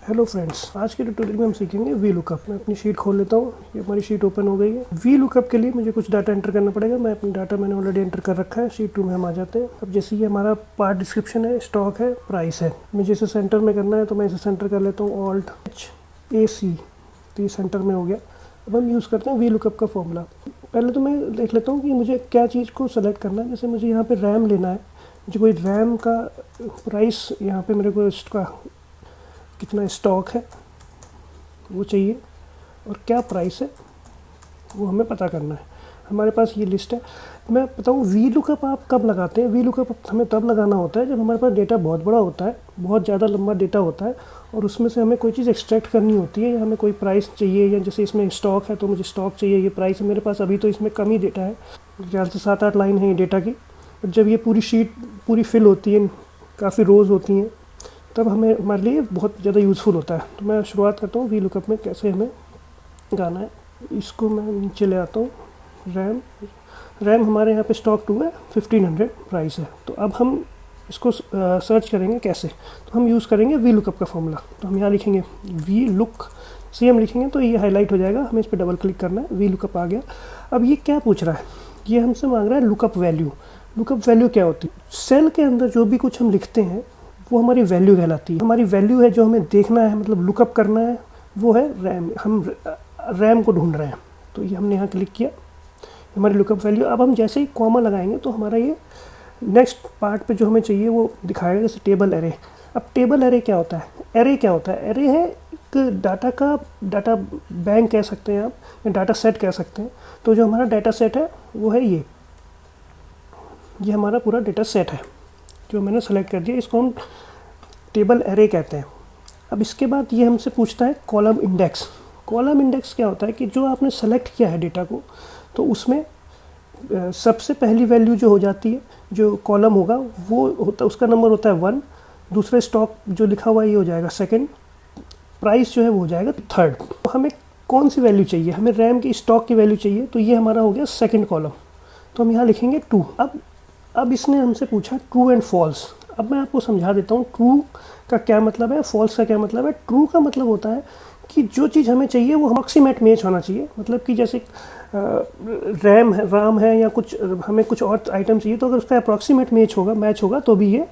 Hello friends, आज के tutorial में हम सीखेंगे वी लुकअप। मैं अपनी शीट खोल लेता हूँ। ये हमारी शीट ओपन हो गई है। वी लुकअप के लिए मुझे कुछ डाटा एंटर करना पड़ेगा। मैं अपनी डाटा मैंने ऑलरेडी एंटर कर रखा है। शीट 2 में हम आ जाते हैं। अब जैसे ये हमारा पार्ट डिस्क्रिप्शन है, स्टॉक है, प्राइस है। मुझे इसे सेंटर में करना है तो मैं इसे सेंटर कर लेता हूँ, ऑल्ट एच ए सी, तो ये सेंटर में हो गया। अब हम यूज़ करते हैं वी लुकअप का फॉर्मूला। पहले तो मैं देख लेता हूँ कि मुझे क्या चीज़ को सेलेक्ट करना है। जैसे मुझे यहाँ पर रैम लेना है, मुझे कोई रैम का प्राइस यहाँ पर मेरे को इसका कितना स्टॉक है वो चाहिए और क्या प्राइस है वो हमें पता करना है। हमारे पास ये लिस्ट है। मैं बताऊँ वी लुकअप आप कब लगाते हैं। वी लुकअप हमें तब लगाना होता है जब हमारे पास डेटा बहुत बड़ा होता है, बहुत ज़्यादा लंबा डेटा होता है और उसमें से हमें कोई चीज़ एक्सट्रैक्ट करनी होती है, या हमें कोई प्राइस चाहिए, या जैसे इसमें स्टॉक है तो मुझे स्टॉक चाहिए, ये प्राइस है मेरे पास। अभी तो इसमें कम ही डेटा है, ज़्यादा से 7-8 लाइन है ये डेटा की। जब ये पूरी शीट पूरी फिल होती है, काफ़ी रोज़ होती हैं, तब हमें हमारे लिए बहुत ज़्यादा यूज़फुल होता है। तो मैं शुरुआत करता हूँ वी लुकअप में कैसे हमें गाना है। इसको मैं नीचे ले आता हूँ। रैम हमारे यहाँ पे स्टॉक 2 है, 1500 प्राइस है। तो अब हम इसको सर्च करेंगे कैसे। तो हम यूज़ करेंगे वी लुकअप का फॉर्मूला। तो हम यहाँ लिखेंगे वी लुक, सेम लिखेंगे तो ये हाईलाइट हो जाएगा। हमें इस पर डबल क्लिक करना है। वी लुकअप आ गया। अब ये क्या पूछ रहा है, ये हमसे मांग रहा है लुकअप वैल्यू। लुकअप वैल्यू क्या होती है? सेल के अंदर जो भी कुछ हम लिखते हैं वो हमारी वैल्यू कहलाती है। हमारी वैल्यू है जो हमें देखना है, मतलब लुकअप करना है, वो है रैम। हम रैम को ढूंढ रहे हैं, तो ये हमने यहाँ क्लिक किया, हमारी लुकअप वैल्यू। अब हम जैसे ही कॉमा लगाएंगे तो हमारा ये नेक्स्ट पार्ट पे जो हमें चाहिए वो दिखाएगा, जैसे टेबल एरे। अब टेबल एरे क्या होता है? एरे क्या होता है? एरे है एक डाटा बैंक कह सकते हैं आप, या डाटा सेट कह सकते हैं। तो जो हमारा डाटा सेट है वो है ये हमारा पूरा डाटा सेट है जो मैंने सेलेक्ट कर दिया। इसको हम टेबल एरे कहते हैं। अब इसके बाद ये हमसे पूछता है कॉलम इंडेक्स। कॉलम इंडेक्स क्या होता है कि जो आपने सेलेक्ट किया है डेटा को, तो उसमें सबसे पहली वैल्यू जो हो जाती है, जो कॉलम होगा वो होता, उसका नंबर होता है 1। दूसरे स्टॉक जो लिखा हुआ है ये हो जाएगा सेकंड। प्राइस जो है वो हो जाएगा थर्ड। तो हमें कौन सी वैल्यू चाहिए? हमें रैम की स्टॉक की वैल्यू चाहिए, तो ये हमारा हो गया सेकेंड कॉलम। तो हम यहाँ लिखेंगे 2। अब इसने हमसे पूछा ट्रू एंड फॉल्स। अब मैं आपको समझा देता हूँ ट्रू का क्या मतलब है, फॉल्स का क्या मतलब है। ट्रू का मतलब होता है कि जो चीज़ हमें चाहिए वो अप्रॉक्सीमेट मैच होना चाहिए। मतलब कि जैसे राम है या कुछ हमें कुछ और आइटम चाहिए, तो अगर उसका अप्रॉक्सीमेट मैच होगा तो भी ये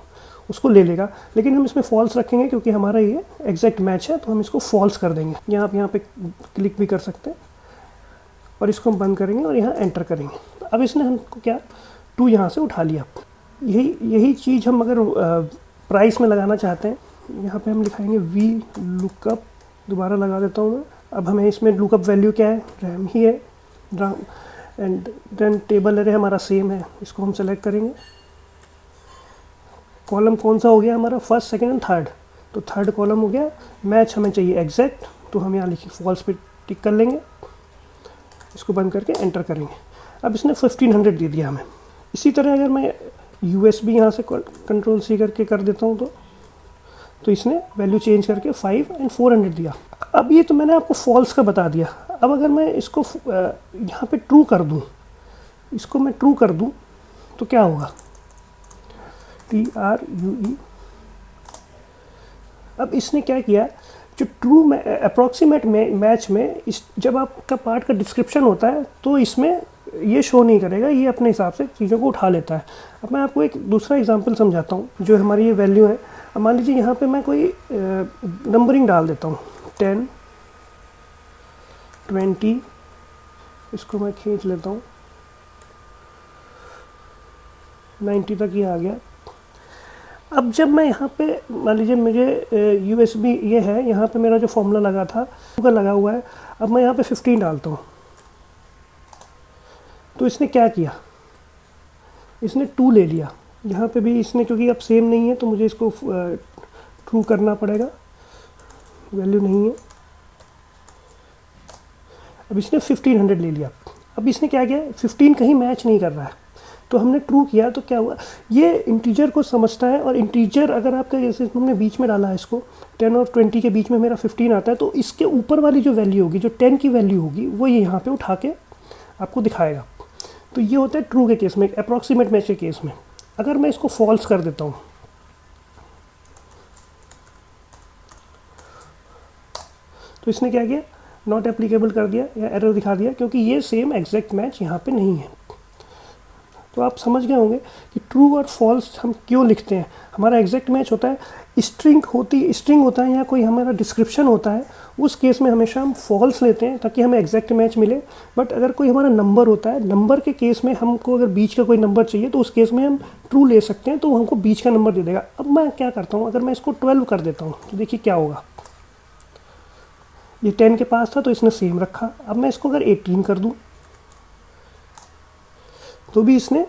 उसको ले लेगा। लेकिन हम इसमें फॉल्स रखेंगे क्योंकि हमारा ये एग्जैक्ट मैच है, तो हम इसको फॉल्स कर देंगे। यहाँ पे क्लिक भी कर सकते हैं और इसको हम बंद करेंगे और यहाँ एंटर करेंगे। अब इसने हमको क्या 2 यहाँ से उठा लिया। यही चीज़ हम अगर प्राइस में लगाना चाहते हैं, यहाँ पे हम लिखाएंगे वी लुकअप। दोबारा लगा देता हूँ मैं। अब हमें इसमें लुकअप वैल्यू क्या है? रैम ही है। एंड देन टेबल एरे हमारा सेम है, इसको हम सेलेक्ट करेंगे। कॉलम कौन सा हो गया हमारा? First, second and third. तो थर्ड कॉलम हो गया। मैच हमें चाहिए एग्जैक्ट, तो हम यहाँ लिखिए फॉल्स पे टिक कर लेंगे। इसको बंद करके एंटर करेंगे। अब इसने 1500 दे दिया हमें। इसी तरह अगर मैं USB यहाँ से कंट्रोल C करके कर देता हूँ तो इसने वैल्यू चेंज करके 5 एंड 400 दिया। अब ये तो मैंने आपको फॉल्स का बता दिया। अब अगर मैं इसको यहाँ पे ट्रू कर दूँ, इसको मैं ट्रू कर दूँ तो क्या होगा? TRUE। अब इसने क्या किया, जो ट्रू में अप्रॉक्सीमेट मैच में जब आपका पार्ट का डिस्क्रिप्शन होता है तो इसमें ये शो नहीं करेगा, ये अपने हिसाब से चीज़ों को उठा लेता है। अब मैं आपको एक दूसरा एग्जांपल समझाता हूँ। जो हमारी ये वैल्यू है, अब मान लीजिए यहाँ पे मैं कोई नंबरिंग डाल देता हूँ 10, 20। इसको मैं खींच लेता हूँ 90 तक ये आ गया। अब जब मैं यहाँ पे मान लीजिए मुझे USB ये है, यहाँ पे मेरा जो फॉर्मूला लगा था वो लगा हुआ है। अब मैं यहाँ पे 15 डालता हूँ, तो इसने क्या किया? इसने 2 ले लिया। यहाँ पे भी इसने, क्योंकि अब सेम नहीं है तो मुझे इसको ट्रू करना पड़ेगा, वैल्यू नहीं है। अब इसने 1500 ले लिया। अब इसने क्या किया? 15 कहीं मैच नहीं कर रहा है, तो हमने ट्रू किया तो क्या हुआ? ये इंटीजर को समझता है। और इंटीजर अगर आपका, जैसे हमने बीच में डाला है इसको 10 और 20 के बीच में मेरा 15 आता है, तो इसके ऊपर वाली जो वैल्यू होगी, जो 10 की वैल्यू होगी, वो ये यहाँ पे उठा के आपको दिखाएगा। तो ये होता है ट्रू के केस में, अप्रॉक्सीमेट मैच के केस में। अगर मैं इसको फॉल्स कर देता हूँ तो इसने क्या किया, नॉट एप्लीकेबल कर दिया या एरर दिखा दिया, क्योंकि ये सेम एग्जैक्ट मैच यहाँ पे नहीं है। तो आप समझ गए होंगे कि ट्रू और फॉल्स हम क्यों लिखते हैं। हमारा एग्जैक्ट मैच होता है, स्ट्रिंग होता है या कोई हमारा डिस्क्रिप्शन होता है, उस केस में हमेशा हम फॉल्स लेते हैं ताकि हमें एग्जैक्ट मैच मिले। बट अगर कोई हमारा नंबर होता है, नंबर के केस में हमको अगर बीच का कोई नंबर चाहिए तो उस केस में हम ट्रू ले सकते हैं, तो वो हमको बीच का नंबर दे देगा। अब मैं क्या करता हूँ, अगर मैं इसको 12 कर देता हूँ तो देखिए क्या होगा। ये 10 के पास था तो इसने सेम रखा। अब मैं इसको अगर 18 कर दूं तो भी इसने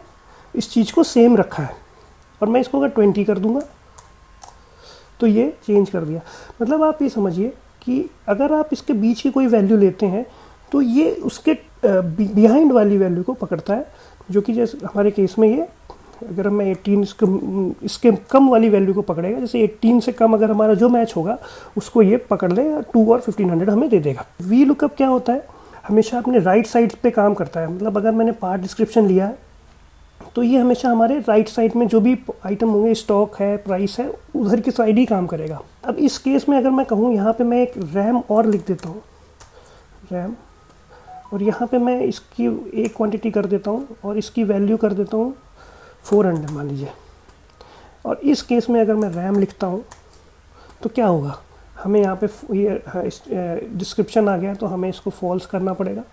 इस चीज़ को सेम रखा है, और मैं इसको अगर 20 कर दूंगा तो ये चेंज कर दिया। मतलब आप ये समझिए कि अगर आप इसके बीच की कोई वैल्यू लेते हैं तो ये उसके बिहाइंड वाली वैल्यू को पकड़ता है, जो कि जैसे हमारे केस में ये अगर मैं 18 इसके कम वाली वैल्यू को पकड़ेगा, जैसे 18 से कम अगर हमारा जो मैच होगा उसको ये पकड़ लेगा, 2 और 1500 हमें दे देगा। वी लुकअप क्या होता है, हमेशा अपने राइट साइड पे काम करता है। मतलब अगर मैंने पार्ट डिस्क्रिप्शन लिया है तो ये हमेशा हमारे राइट साइड में जो भी आइटम होंगे, स्टॉक है, प्राइस है, उधर की साइड ही काम करेगा। अब इस केस में अगर मैं कहूँ यहाँ पे मैं एक रैम और लिख देता हूँ, रैम, और यहाँ पे मैं इसकी एक क्वांटिटी कर देता हूँ और इसकी वैल्यू कर देता हूँ 400 मान लीजिए। और इस केस में अगर मैं रैम लिखता हूँ तो क्या होगा, हमें यहाँ पे ये डिस्क्रिप्शन आ गया तो हमें इसको फॉल्स करना पड़ेगा।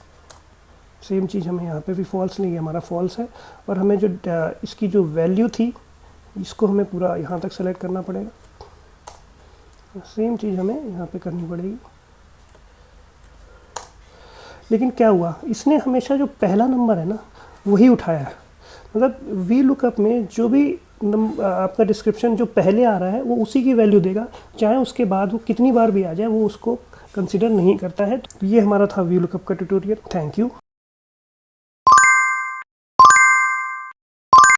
सेम चीज़ हमें यहाँ पे भी फॉल्स नहीं है, हमारा फॉल्स है। और हमें जो इसकी जो वैल्यू थी इसको हमें पूरा यहाँ तक सेलेक्ट करना पड़ेगा। सेम चीज़ हमें यहाँ पे करनी पड़ेगी। लेकिन क्या हुआ, इसने हमेशा जो पहला नंबर है ना वही उठाया है। मतलब वी लुकअप में जो भी आपका डिस्क्रिप्शन जो पहले आ रहा है वो उसी की वैल्यू देगा, चाहे उसके बाद वो कितनी बार भी आ जाए वो उसको कंसिडर नहीं करता है। तो ये हमारा था वी लुकअप का ट्यूटोरियल। Thank you.